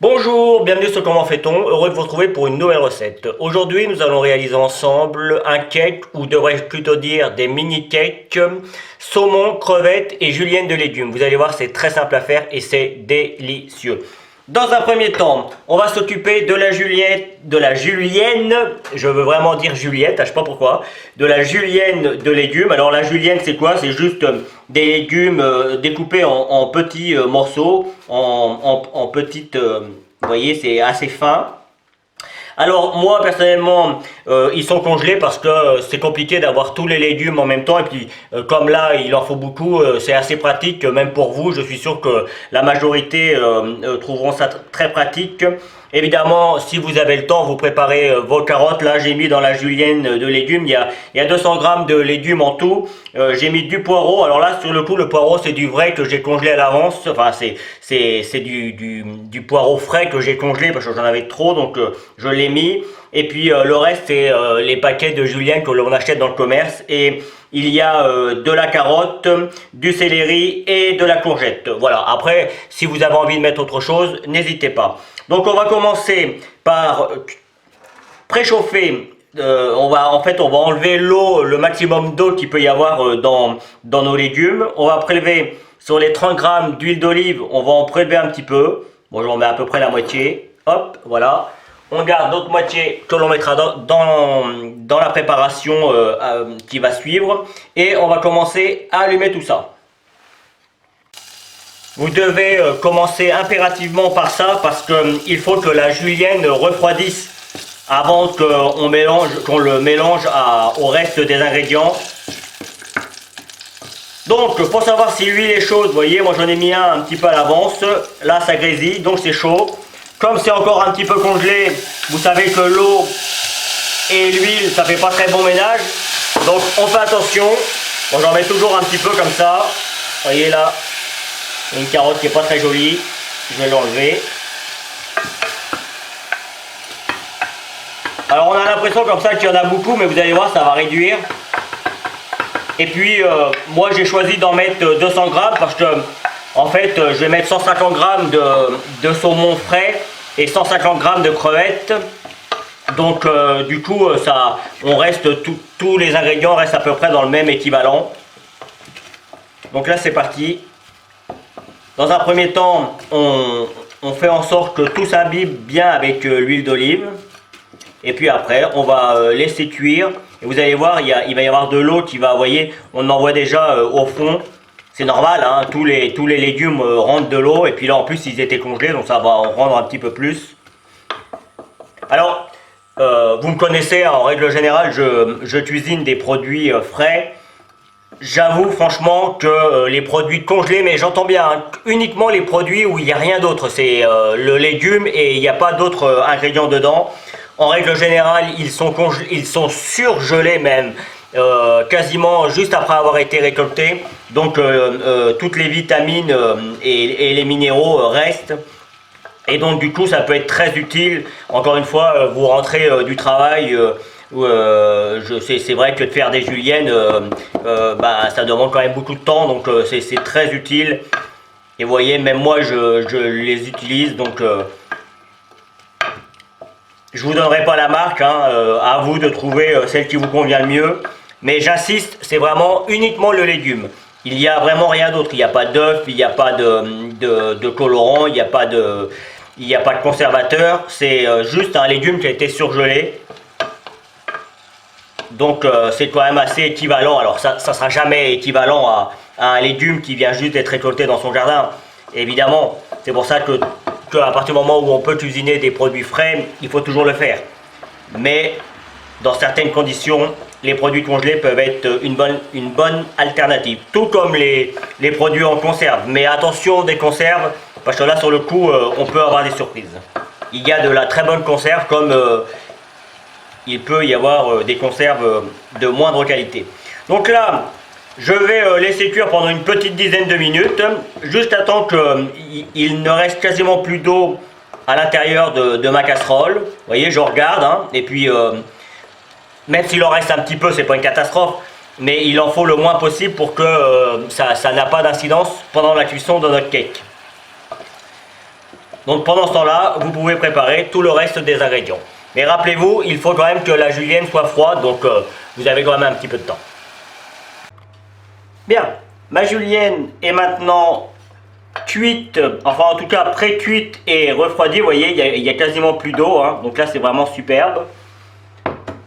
Bonjour, bienvenue sur Comment fait-on, heureux de vous retrouver pour une nouvelle recette. Aujourd'hui, nous allons réaliser ensemble un cake, ou devrais-je plutôt dire des mini-cakes, saumon, crevettes et julienne de légumes. Vous allez voir, c'est très simple à faire et c'est délicieux. Dans un premier temps, on va s'occuper de la julienne, je veux vraiment dire Juliette, je sais pas pourquoi, de la julienne de légumes. Alors la julienne c'est quoi? C'est juste des légumes découpés en petits morceaux, en petites, vous voyez, c'est assez fin. Alors moi personnellement ils sont congelés parce que c'est compliqué d'avoir tous les légumes en même temps et puis comme là il en faut beaucoup, c'est assez pratique même pour vous. Je suis sûr que la majorité trouveront ça très pratique. Évidemment, si vous avez le temps, vous préparez vos carottes. Là, j'ai mis dans la julienne de légumes, il y a 200 grammes de légumes en tout. J'ai mis du poireau. Alors là, sur le coup, le poireau, c'est du vrai que j'ai congelé à l'avance. Enfin, c'est du poireau frais que j'ai congelé parce que j'en avais trop, donc je l'ai mis. Et puis le reste, c'est les paquets de julienne que l'on achète dans le commerce. Et il y a de la carotte, du céleri et de la courgette. Voilà. Après, si vous avez envie de mettre autre chose, n'hésitez pas. Donc on va commencer par préchauffer. On va enlever l'eau, le maximum d'eau qu'il peut y avoir dans nos légumes. On va prélever sur les 30 grammes d'huile d'olive, on va en prélever un petit peu. Bon, j'en mets à peu près la moitié. Hop, voilà. On garde l'autre moitié que l'on mettra dans la préparation qui va suivre. Et on va commencer à allumer tout ça. Vous devez commencer impérativement par ça parce qu'il faut que la julienne refroidisse avant qu'on le mélange au reste des ingrédients. Donc pour savoir si l'huile est chaude, vous voyez, moi j'en ai mis un petit peu à l'avance. Là ça grésille, donc c'est chaud. Comme c'est encore un petit peu congelé, vous savez que l'eau et l'huile ça fait pas très bon ménage. Donc on fait attention. Bon, j'en mets toujours un petit peu comme ça. Vous voyez là. Une carotte qui est pas très jolie, je vais l'enlever. Alors on a l'impression comme ça qu'il y en a beaucoup, mais vous allez voir, ça va réduire. Et puis moi j'ai choisi d'en mettre 200 grammes parce que en fait je vais mettre 150 grammes de saumon frais et 150 grammes de crevettes. Donc du coup tous les ingrédients restent à peu près dans le même équivalent. Donc là c'est parti. Dans un premier temps, on fait en sorte que tout s'imbibe bien avec l'huile d'olive. Et puis après, on va laisser cuire. Et vous allez voir, il va y avoir de l'eau qui va, vous voyez, on en voit déjà au fond. C'est normal, hein, tous les légumes rentrent de l'eau. Et puis là, en plus, ils étaient congelés, donc ça va en rendre un petit peu plus. Alors, vous me connaissez, en règle générale, je cuisine des produits frais. J'avoue franchement que les produits congelés, mais j'entends bien, hein, uniquement les produits où il n'y a rien d'autre, c'est le légume et il n'y a pas d'autres ingrédients dedans. En règle générale, ils sont surgelés même, quasiment juste après avoir été récoltés. Donc toutes les vitamines et les minéraux restent. Et donc du coup, ça peut être très utile. Encore une fois, vous rentrez du travail. C'est vrai que de faire des juliennes, ça demande quand même beaucoup de temps, donc c'est très utile. Et vous voyez, même moi je les utilise, donc je vous donnerai pas la marque, hein, à vous de trouver celle qui vous convient le mieux. Mais j'insiste, c'est vraiment uniquement le légume. Il n'y a vraiment rien d'autre. Il n'y a pas d'œuf, il n'y a pas de colorant, il n'y a pas de conservateur. C'est juste un légume qui a été surgelé. Donc c'est quand même assez équivalent. Alors ça ne sera jamais équivalent à un légume qui vient juste d'être récolté dans son jardin. Évidemment, c'est pour ça qu'à partir du moment où on peut cuisiner des produits frais, il faut toujours le faire. Mais dans certaines conditions, les produits congelés peuvent être une bonne alternative. Tout comme les produits en conserve. Mais attention des conserves, parce que là sur le coup, on peut avoir des surprises. Il y a de la très bonne conserve comme il peut y avoir des conserves de moindre qualité. Donc là, je vais laisser cuire pendant une petite dizaine de minutes, juste à temps qu'il ne reste quasiment plus d'eau à l'intérieur de ma casserole. Vous voyez, je regarde, hein, et puis même s'il en reste un petit peu, c'est pas une catastrophe, mais il en faut le moins possible pour que ça n'a pas d'incidence pendant la cuisson de notre cake. Donc pendant ce temps-là, vous pouvez préparer tout le reste des ingrédients. Mais rappelez-vous, il faut quand même que la julienne soit froide, donc vous avez quand même un petit peu de temps. Bien, ma julienne est maintenant cuite, enfin en tout cas pré-cuite et refroidie. Vous voyez, il y a quasiment plus d'eau, hein, donc là c'est vraiment superbe.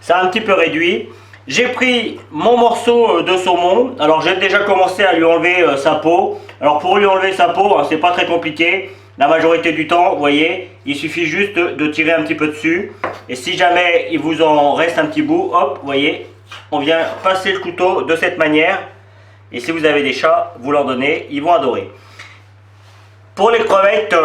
Ça a un petit peu réduit. J'ai pris mon morceau de saumon. Alors j'ai déjà commencé à lui enlever sa peau. Alors pour lui enlever sa peau, hein, c'est pas très compliqué. La majorité du temps, vous voyez, il suffit juste de tirer un petit peu dessus. Et si jamais il vous en reste un petit bout, hop, vous voyez, on vient passer le couteau de cette manière. Et si vous avez des chats, vous leur donnez, ils vont adorer. Pour les crevettes,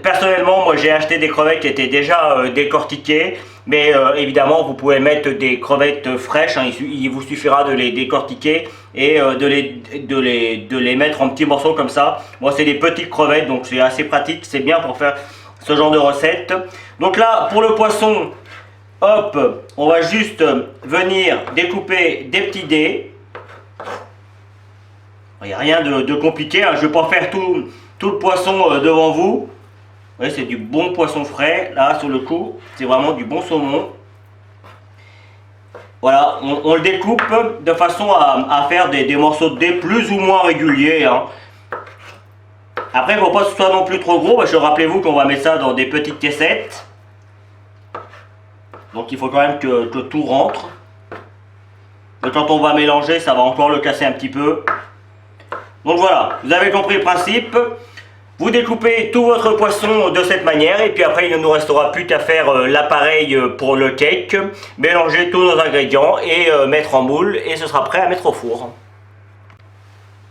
personnellement, moi j'ai acheté des crevettes qui étaient déjà décortiquées. Mais évidemment, vous pouvez mettre des crevettes fraîches, hein, il vous suffira de les décortiquer et de les mettre en petits morceaux comme ça. Moi, c'est des petites crevettes, donc c'est assez pratique, c'est bien pour faire ce genre de recette. Donc là, pour le poisson, hop, on va juste venir découper des petits dés. Il n'y a rien de compliqué, hein, je ne vais pas faire tout le poisson devant vous. Vous voyez, c'est du bon poisson frais, là, sur le coup, c'est vraiment du bon saumon. Voilà, on le découpe de façon à faire des morceaux de dés plus ou moins réguliers. Hein. Après, il ne faut pas que ce soit non plus trop gros, parce que rappelez-vous qu'on va mettre ça dans des petites caissettes. Donc il faut quand même que tout rentre. Et quand on va mélanger, ça va encore le casser un petit peu. Donc voilà, vous avez compris le principe. Vous découpez tout votre poisson de cette manière et puis après il ne nous restera plus qu'à faire l'appareil pour le cake, mélanger tous nos ingrédients et mettre en moule et ce sera prêt à mettre au four.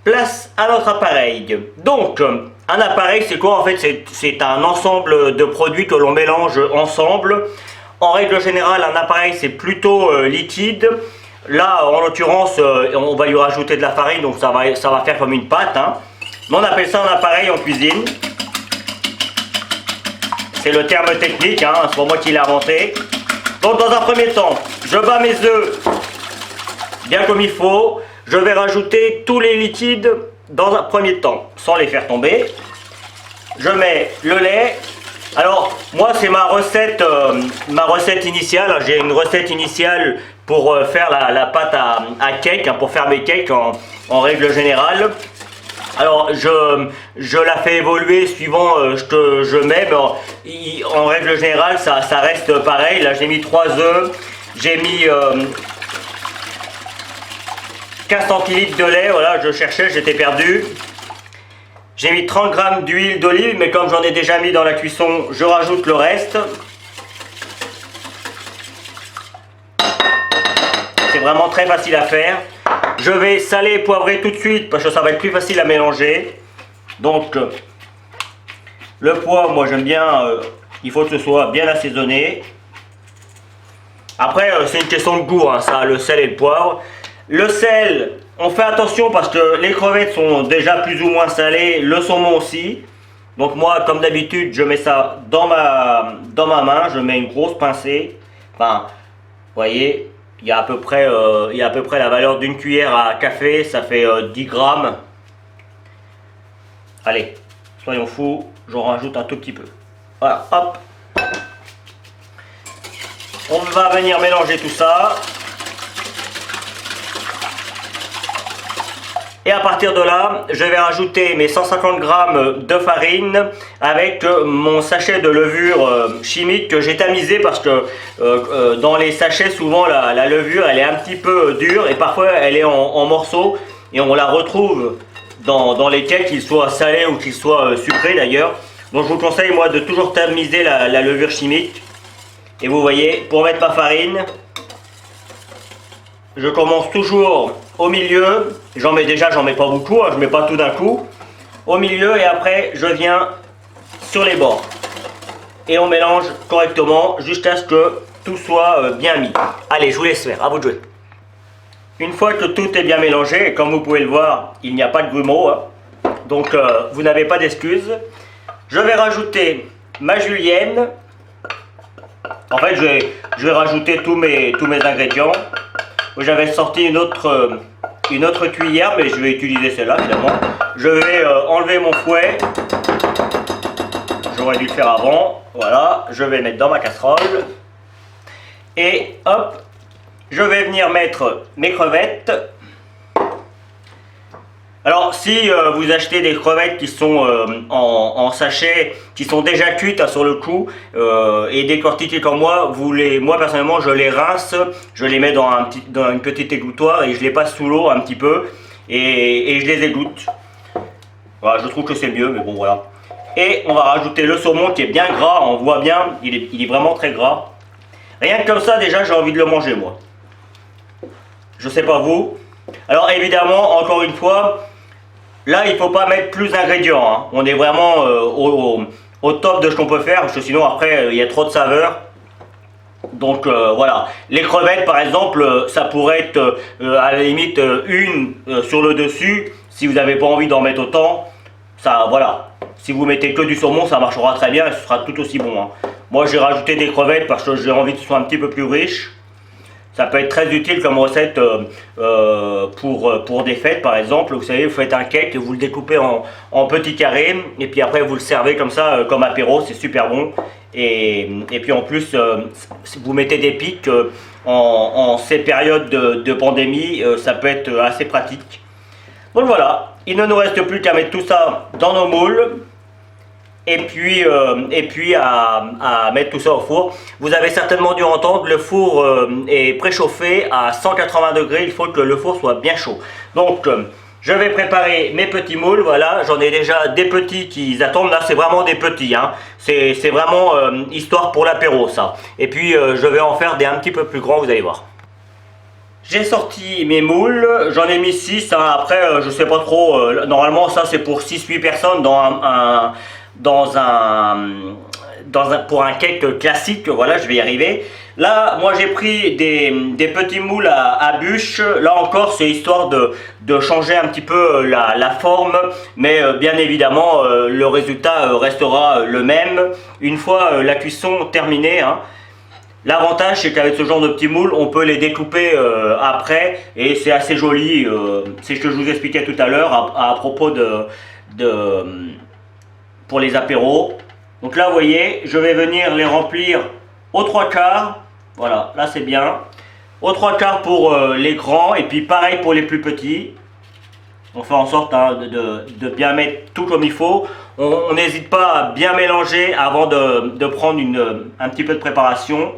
Place à notre appareil. Donc un appareil c'est quoi en fait? C'est un ensemble de produits que l'on mélange ensemble. En règle générale un appareil c'est plutôt liquide. Là en l'occurrence on va lui rajouter de la farine donc ça va faire comme une pâte. Hein. On appelle ça un appareil en cuisine. C'est le terme technique, hein, c'est pas moi qui l'ai inventé. Donc dans un premier temps, je bats mes œufs bien comme il faut. Je vais rajouter tous les liquides dans un premier temps, sans les faire tomber. Je mets le lait. Alors moi c'est ma recette initiale. J'ai une recette initiale pour faire la pâte à cake, hein, pour faire mes cakes en règle générale. Alors je la fais évoluer suivant ce que je mets, mais en règle générale ça reste pareil. Là j'ai mis 3 œufs, j'ai mis 15 centilitres de lait, voilà je cherchais, j'étais perdu. J'ai mis 30 g d'huile d'olive, mais comme j'en ai déjà mis dans la cuisson, je rajoute le reste. C'est vraiment très facile à faire. Je vais saler et poivrer tout de suite parce que ça va être plus facile à mélanger. Donc le poivre, moi j'aime bien, il faut que ce soit bien assaisonné. Après c'est une question de goût, hein, ça, le sel et le poivre. Le sel, on fait attention parce que les crevettes sont déjà plus ou moins salées, le saumon aussi. Donc moi comme d'habitude je mets ça dans ma main, je mets une grosse pincée. Enfin, vous voyez. Il y a à peu près la valeur d'une cuillère à café, ça fait 10 grammes. Allez, soyons fous, j'en rajoute un tout petit peu. Voilà, hop. On va venir mélanger tout ça. Et à partir de là, je vais rajouter mes 150 g de farine avec mon sachet de levure chimique que j'ai tamisé parce que dans les sachets, souvent la levure elle est un petit peu dure et parfois elle est en morceaux et on la retrouve dans les cakes, qu'ils soient salés ou qu'ils soient sucrés d'ailleurs. Donc je vous conseille moi de toujours tamiser la levure chimique. Et vous voyez, pour mettre ma farine, je commence toujours au milieu, j'en mets pas beaucoup, hein, je mets pas tout d'un coup. Au milieu et après je viens sur les bords. Et on mélange correctement jusqu'à ce que tout soit bien mis. Allez, je vous laisse faire, à vous de jouer. Une fois que tout est bien mélangé, et comme vous pouvez le voir, il n'y a pas de grumeaux, hein, donc vous n'avez pas d'excuses. Je vais rajouter ma julienne. En fait, je vais rajouter tous mes ingrédients. J'avais sorti une autre cuillère, mais je vais utiliser celle-là finalement. Je vais enlever mon fouet. Je j'aurais dû le faire avant. Voilà, je vais le mettre dans ma casserole. Et hop, je vais venir mettre mes crevettes. Alors si vous achetez des crevettes qui sont en sachet, qui sont déjà cuites sur le coup et décortiquées comme moi, moi personnellement je les rince, je les mets dans une petite égouttoir et je les passe sous l'eau un petit peu et je les égoutte. Voilà, je trouve que c'est mieux, mais bon voilà. Et on va rajouter le saumon qui est bien gras, on voit bien, il est vraiment très gras. Rien que comme ça déjà j'ai envie de le manger moi. Je sais pas vous. Alors évidemment, encore une fois, là il ne faut pas mettre plus d'ingrédients. Hein. On est vraiment au top de ce qu'on peut faire, parce que sinon après il y a trop de saveurs. Donc voilà, les crevettes par exemple, ça pourrait être à la limite une sur le dessus, si vous n'avez pas envie d'en mettre autant. Ça, voilà, si vous mettez que du saumon, ça marchera très bien et ce sera tout aussi bon. Hein. Moi j'ai rajouté des crevettes parce que j'ai envie que ce soit un petit peu plus riche. Ça peut être très utile comme recette pour des fêtes par exemple. Vous savez, vous faites un cake, vous le découpez en petits carrés et puis après vous le servez comme ça, comme apéro, c'est super bon. Et puis en plus, vous mettez des pics en ces périodes de pandémie, ça peut être assez pratique. Donc voilà, il ne nous reste plus qu'à mettre tout ça dans nos moules. Et puis à mettre tout ça au four. Vous avez certainement dû entendre, le four est préchauffé à 180 degrés, il faut que le four soit bien chaud. Donc je vais préparer mes petits moules, voilà, j'en ai déjà des petits qui attendent, là c'est vraiment des petits, hein. C'est vraiment histoire pour l'apéro ça. Et puis je vais en faire des un petit peu plus grands, vous allez voir. J'ai sorti mes moules, j'en ai mis 6, hein. Après je sais pas trop, normalement ça c'est pour 6-8 personnes pour un cake classique, voilà, je vais y arriver. Là, moi j'ai pris des petits moules à bûche. Là encore, c'est histoire de changer un petit peu la forme, mais bien évidemment, le résultat restera le même une fois la cuisson terminée. Hein. L'avantage, c'est qu'avec ce genre de petits moules, on peut les découper après et c'est assez joli. C'est ce que je vous expliquais tout à l'heure à propos pour les apéros. Donc là vous voyez, je vais venir les remplir aux 3/4. Voilà, là c'est bien. Aux 3/4 pour les grands et puis pareil pour les plus petits. On fait en sorte hein, de bien mettre tout comme il faut. On n'hésite pas à bien mélanger avant de prendre un petit peu de préparation.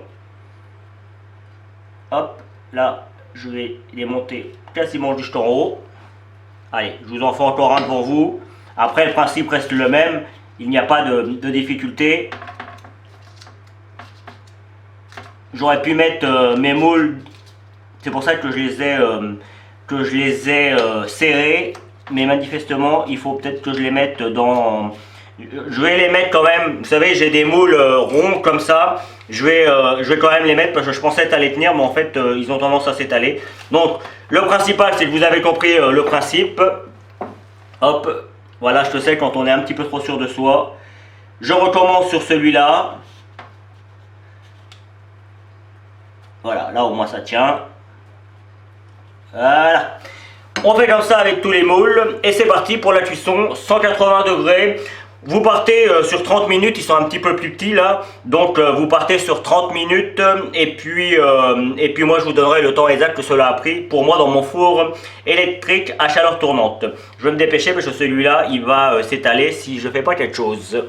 Hop, là je vais les monter quasiment juste en haut. Allez, je vous en fais encore un pour vous. Après le principe reste le même. Il n'y a pas de difficulté. J'aurais pu mettre mes moules, c'est pour ça que je les ai serrés, mais manifestement il faut peut-être que je les mette dans... Je vais les mettre quand même, vous savez j'ai des moules ronds comme ça, je vais quand même les mettre parce que je pensais à les tenir, mais en fait ils ont tendance à s'étaler. Donc le principal c'est que vous avez compris le principe. Hop. Voilà, je te sais quand on est un petit peu trop sûr de soi. Je recommence sur celui-là. Voilà, là au moins ça tient. Voilà. On fait comme ça avec tous les moules. Et c'est parti pour la cuisson, 180 degrés. Vous partez sur 30 minutes, ils sont un petit peu plus petits là. Donc vous partez sur 30 minutes et puis moi je vous donnerai le temps exact que cela a pris pour moi dans mon four électrique à chaleur tournante. Je vais me dépêcher parce que celui-là il va s'étaler si je ne fais pas quelque chose.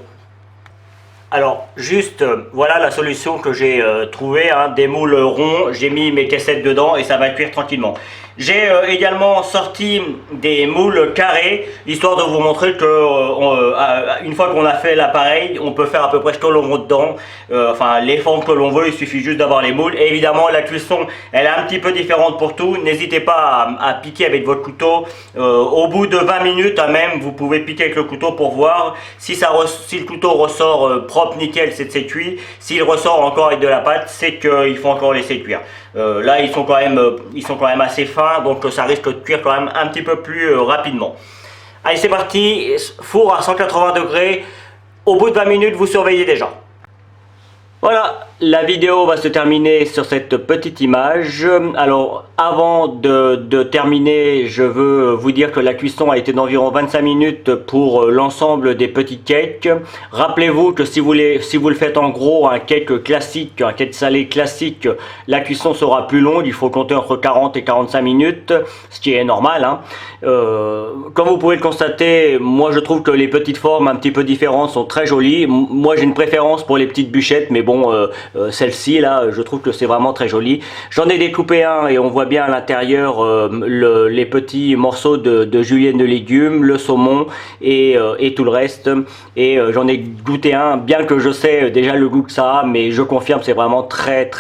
Alors juste voilà la solution que j'ai trouvée, hein, des moules ronds, j'ai mis mes caissettes dedans et ça va cuire tranquillement. J'ai également sorti des moules carrés, histoire de vous montrer que une fois qu'on a fait l'appareil, on peut faire à peu près ce que l'on veut dedans, enfin les formes que l'on veut, il suffit juste d'avoir les moules. Et évidemment la cuisson, elle est un petit peu différente pour tout, n'hésitez pas à piquer avec votre couteau, au bout de 20 minutes même, vous pouvez piquer avec le couteau pour voir si le couteau ressort propre, nickel, c'est que c'est cuit. S'il ressort encore avec de la pâte, c'est qu'il faut encore laisser cuire. Là ils sont quand même assez fins, donc ça risque de cuire quand même un petit peu plus rapidement. Allez c'est parti, four à 180 degrés, au bout de 20 minutes vous surveillez déjà. Voilà, la vidéo va se terminer sur cette petite image. Alors avant de terminer, je veux vous dire que la cuisson a été d'environ 25 minutes pour l'ensemble des petits cakes. Rappelez-vous que si vous le faites en gros, un cake classique, un cake salé classique, la cuisson sera plus longue, il faut compter entre 40 et 45 minutes, ce qui est normal, hein. Comme vous pouvez le constater, moi je trouve que les petites formes un petit peu différentes sont très jolies. Moi j'ai une préférence pour les petites bûchettes, mais bon, celle-ci là, je trouve que c'est vraiment très joli. J'en ai découpé un et on voit bien à l'intérieur les petits morceaux de julienne de légumes, le saumon et tout le reste. Et j'en ai goûté un, bien que je sais déjà le goût que ça a, mais je confirme, c'est vraiment très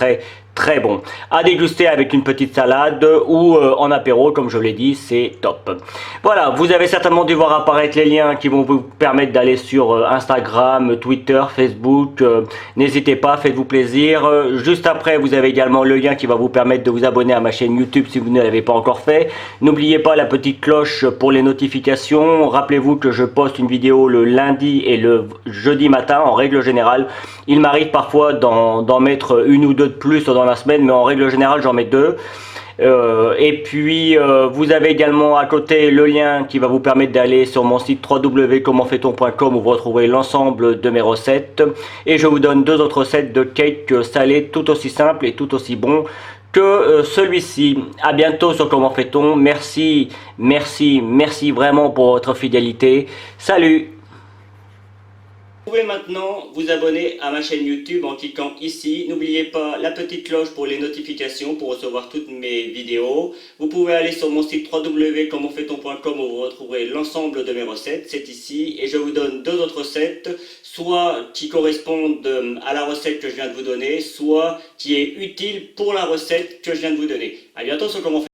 bon. À déguster avec une petite salade ou en apéro, comme je l'ai dit, c'est top. Voilà, vous avez certainement dû voir apparaître les liens qui vont vous permettre d'aller sur Instagram, Twitter, Facebook. N'hésitez pas, faites-vous plaisir. Juste après, vous avez également le lien qui va vous permettre de vous abonner à ma chaîne YouTube si vous ne l'avez pas encore fait. N'oubliez pas la petite cloche pour les notifications. Rappelez-vous que je poste une vidéo le lundi et le jeudi matin en règle générale. Il m'arrive parfois d'en mettre une ou deux de plus dans la semaine, mais en règle générale j'en mets deux. Et puis vous avez également à côté le lien qui va vous permettre d'aller sur mon site www.commentfaiton.com où vous retrouverez l'ensemble de mes recettes. Et je vous donne deux autres recettes de cake salé tout aussi simples et tout aussi bons que celui-ci. À bientôt sur Comment Fait-on. Merci vraiment pour votre fidélité. Salut! Vous pouvez maintenant vous abonner à ma chaîne YouTube en cliquant ici. N'oubliez pas la petite cloche pour les notifications pour recevoir toutes mes vidéos. Vous pouvez aller sur mon site www.commentfaiton.com où vous retrouverez l'ensemble de mes recettes. C'est ici et je vous donne deux autres recettes, soit qui correspondent à la recette que je viens de vous donner, soit qui est utile pour la recette que je viens de vous donner. À bientôt sur Comment